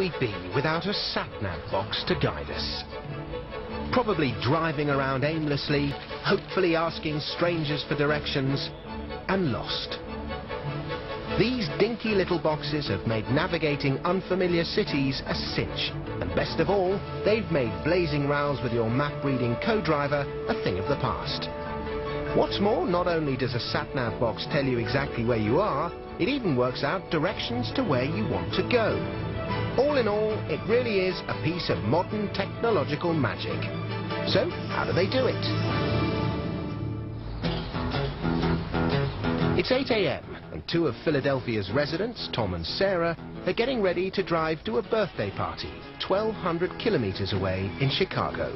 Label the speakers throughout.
Speaker 1: we be without a SATMAN box to guide us? Probably driving around aimlessly, hopefully asking strangers for directions, and lost. These dinky little boxes have made navigating unfamiliar cities a cinch. And best of all, they've made blazing rows with your map-reading co-driver a thing of the past. What's more, not only does a sat-nav box tell you exactly where you are, it even works out directions to where you want to go. All in all, it really is a piece of modern technological magic. So, how do they do it? It's 8 a.m. and two of Philadelphia's residents, Tom and Sarah, are getting ready to drive to a birthday party 1,200 kilometers away in Chicago.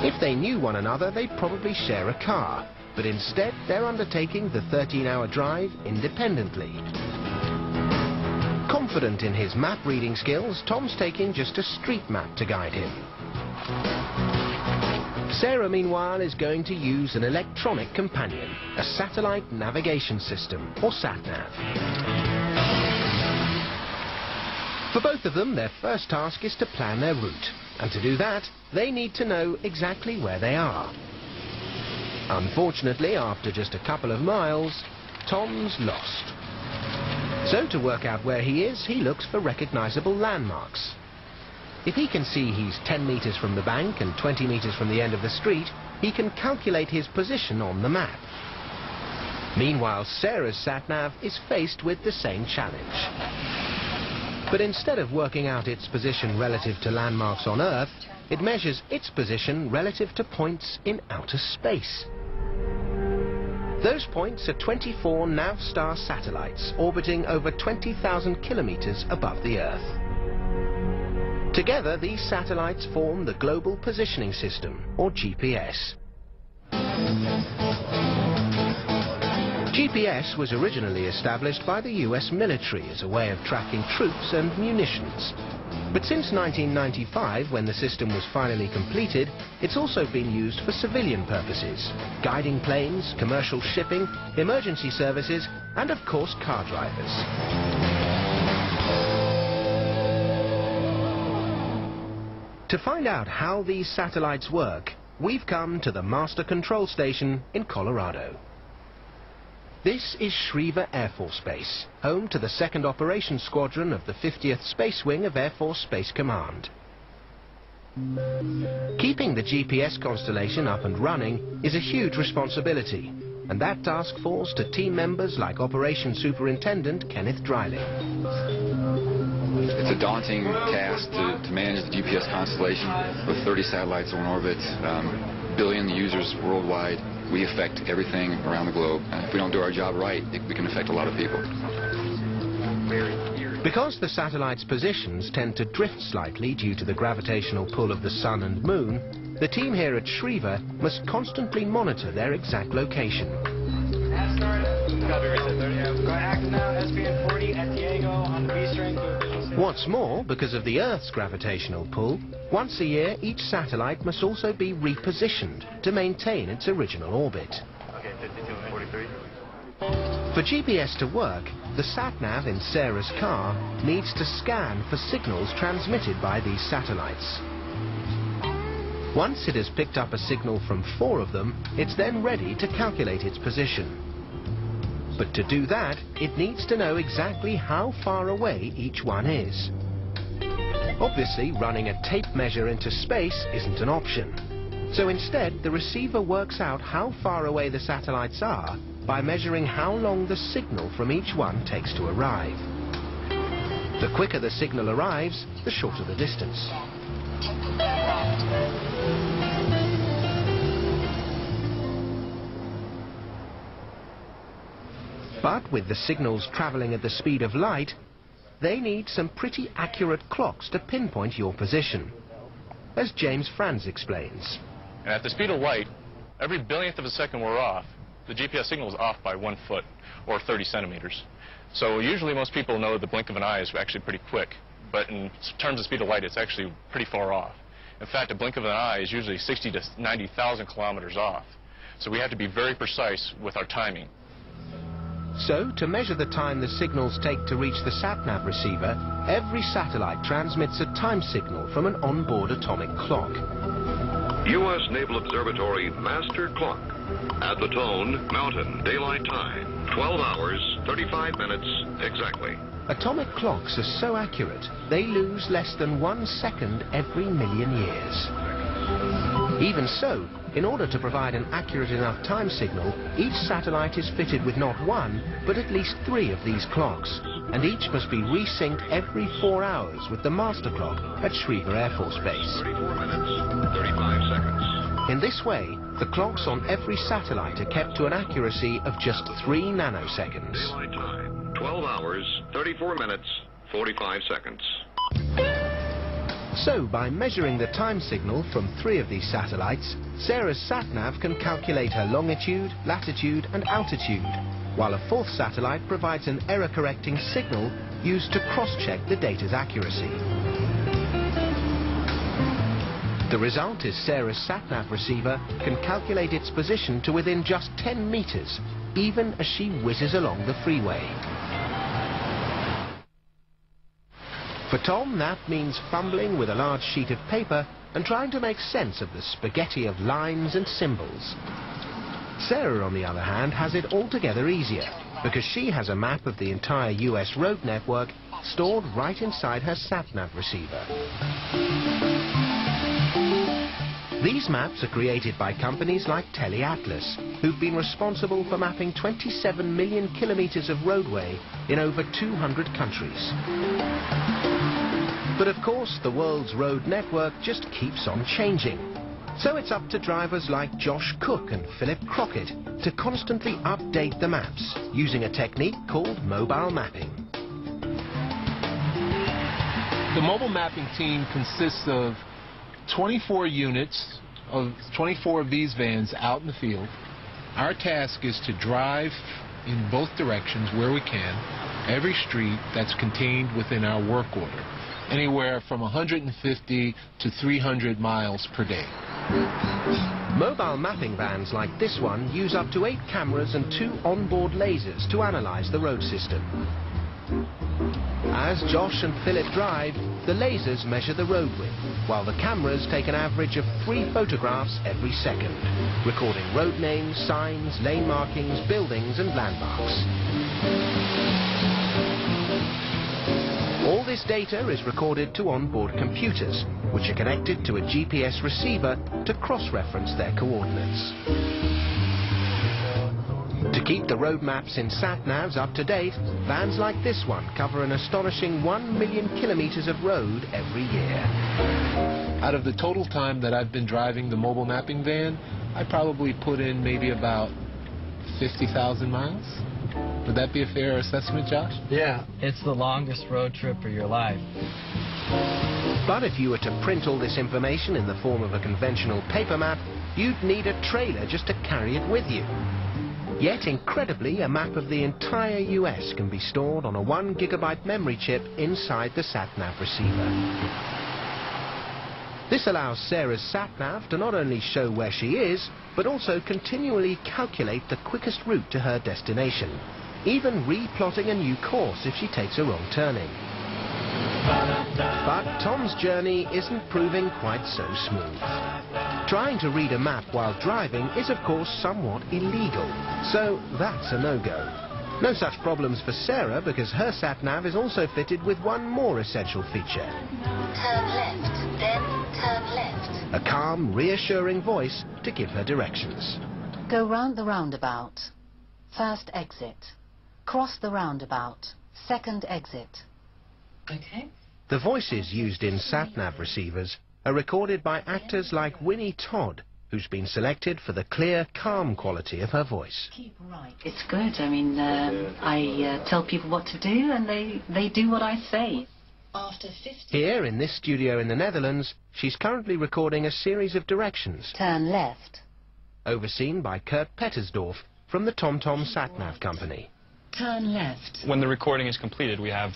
Speaker 1: If they knew one another, they'd probably share a car, but instead they're undertaking the 13-hour drive independently. Confident in his map-reading skills, Tom's taking just a street map to guide him. Sarah, meanwhile, is going to use an electronic companion, a satellite navigation system, or SATNAV. For both of them, their first task is to plan their route, and to do that, they need to know exactly where they are. Unfortunately, after just a couple of miles, Tom's lost. So to work out where he is, he looks for recognizable landmarks. If he can see he's 10 meters from the bank and 20 meters from the end of the street, he can calculate his position on the map. Meanwhile, Sarah's sat-nav is faced with the same challenge. But instead of working out its position relative to landmarks on Earth, it measures its position relative to points in outer space. Those points are 24 Navstar satellites orbiting over 20,000 kilometers above the Earth. Together, these satellites form the Global Positioning System, or GPS. GPS was originally established by the US military as a way of tracking troops and munitions. But since 1995, when the system was finally completed, it's also been used for civilian purposes, guiding planes, commercial shipping, emergency services, and of course car drivers. To find out how these satellites work, we've come to the Master Control Station in Colorado. This is Schriever Air Force Base, home to the 2nd Operations Squadron of the 50th Space Wing of Air Force Space Command. Keeping the GPS constellation up and running is a huge responsibility, and that task falls to team members like Operations Superintendent Kenneth Dreiling.
Speaker 2: It's a daunting task to manage the GPS constellation with 30 satellites on orbit, billion users worldwide. We affect everything around the globe. If we don't do our job right, we can affect a lot of people.
Speaker 1: Because the satellites' positions tend to drift slightly due to the gravitational pull of the Sun and Moon, the team here at Schriever must constantly monitor their exact location. What's more, because of the Earth's gravitational pull, once a year each satellite must also be repositioned to maintain its original orbit.
Speaker 3: Okay, 52 and 43.
Speaker 1: For GPS to work, the sat-nav in Sarah's car needs to scan for signals transmitted by these satellites. Once it has picked up a signal from 4 of them, it's then ready to calculate its position. But to do that, it needs to know exactly how far away each one is. Obviously, running a tape measure into space isn't an option. So instead, the receiver works out how far away the satellites are by measuring how long the signal from each one takes to arrive. The quicker the signal arrives, the shorter the distance. But with the signals traveling at the speed of light, they need some pretty accurate clocks to pinpoint your position, as James Franz explains.
Speaker 4: And at the speed of light, every billionth of a second we're off, the GPS signal is off by 1 foot, or 30 centimeters. So usually most people know the blink of an eye is actually pretty quick, but in terms of speed of light, it's actually pretty far off. In fact, a blink of an eye is usually 60 to 90,000 kilometers off. So we have to be very precise with our timing.
Speaker 1: So, to measure the time the signals take to reach the SATNAV receiver, every satellite transmits a time signal from an onboard atomic clock.
Speaker 5: U.S. Naval Observatory Master Clock. At the tone, Mountain Daylight Time. 12 hours, 35 minutes exactly.
Speaker 1: Atomic clocks are so accurate, they lose less than 1 second every million years. Even so, in order to provide an accurate enough time signal, each satellite is fitted with not one, but at least 3 of these clocks, and each must be resynced every 4 hours with the master clock at Schriever Air Force Base.
Speaker 5: 34 minutes, 35 seconds.
Speaker 1: In this way, the clocks on every satellite are kept to an accuracy of just 3 nanoseconds.
Speaker 5: Daylight Time. 12 hours, 34 minutes, 45 seconds.
Speaker 1: So, by measuring the time signal from 3 of these satellites, Sarah's SatNav can calculate her longitude, latitude and altitude, while a 4th satellite provides an error-correcting signal used to cross-check the data's accuracy. The result is Sarah's SatNav receiver can calculate its position to within just 10 meters, even as she whizzes along the freeway. For Tom, that means fumbling with a large sheet of paper and trying to make sense of the spaghetti of lines and symbols. Sarah, on the other hand, has it altogether easier, because she has a map of the entire US road network stored right inside her SatNav receiver. These maps are created by companies like TeleAtlas, who've been responsible for mapping 27 million kilometers of roadway in over 200 countries. But of course, the world's road network just keeps on changing. So it's up to drivers like Josh Cook and Philip Crockett to constantly update the maps using a technique called mobile mapping.
Speaker 6: The mobile mapping team consists of 24 units of 24 of these vans out in the field. Our task is to drive in both directions where we can, every street that's contained within our work order, anywhere from 150 to 300 miles per day.
Speaker 1: Mobile mapping vans like this one use up to 8 cameras and 2 onboard lasers to analyze the road system. As Josh and Philip drive, the lasers measure the road width, while the cameras take an average of 3 photographs every second, recording road names, signs, lane markings, buildings and landmarks. All this data is recorded to onboard computers, which are connected to a GPS receiver to cross-reference their coordinates. To keep the road maps in SatNavs up to date, vans like this one cover an astonishing 1 million kilometers of road every year.
Speaker 6: Out of the total time that I've been driving the mobile mapping van, I probably put in maybe about 50,000 miles. Would that be a fair assessment, Josh?
Speaker 7: Yeah. It's the longest road trip of your life.
Speaker 1: But if you were to print all this information in the form of a conventional paper map, you'd need a trailer just to carry it with you. Yet, incredibly, a map of the entire US can be stored on a 1 gigabyte memory chip inside the SatNav receiver. This allows Sarah's SatNav to not only show where she is, but also continually calculate the quickest route to her destination, even replotting a new course if she takes a wrong turning. But Tom's journey isn't proving quite so smooth. Trying to read a map while driving is of course somewhat illegal, so that's a no-go. No such problems for Sarah, because her SatNav is also fitted with one more essential feature.
Speaker 8: Turn left, then turn left.
Speaker 1: A calm, reassuring voice to give her directions.
Speaker 8: Go round the roundabout. First exit. Cross the roundabout. Second exit. Okay.
Speaker 1: The voices used in SatNav receivers are recorded by actors like Winnie Todd, who's been selected for the clear, calm quality of her voice.
Speaker 8: Keep right. It's good. I mean, I tell people what to do, and they do what I say. After 50...
Speaker 1: Here, in this studio in the Netherlands, she's currently recording a series of directions.
Speaker 8: Turn left.
Speaker 1: Overseen by Kurt Pettersdorf from the TomTom SatNav company.
Speaker 8: Turn left.
Speaker 9: When the recording is completed, we have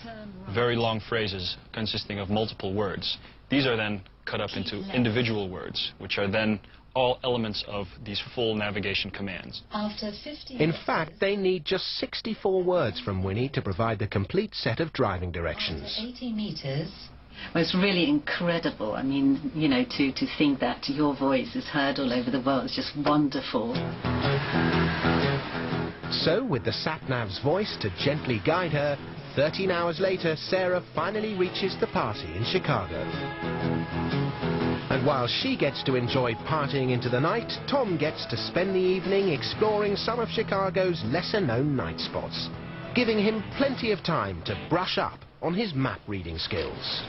Speaker 9: very long phrases consisting of multiple words. These are then cut up into individual words, which are then all elements of these full navigation commands.
Speaker 8: After 50
Speaker 1: In fact, they need just 64 words from Winnie to provide the complete set of driving directions.
Speaker 8: 80 meters. Well, it's really incredible. I mean, you know, to think that your voice is heard all over the world is just wonderful.
Speaker 1: So, with the sat-nav's voice to gently guide her, 13 hours later, Sarah finally reaches the party in Chicago. And while she gets to enjoy partying into the night, Tom gets to spend the evening exploring some of Chicago's lesser-known night spots, giving him plenty of time to brush up on his map reading skills.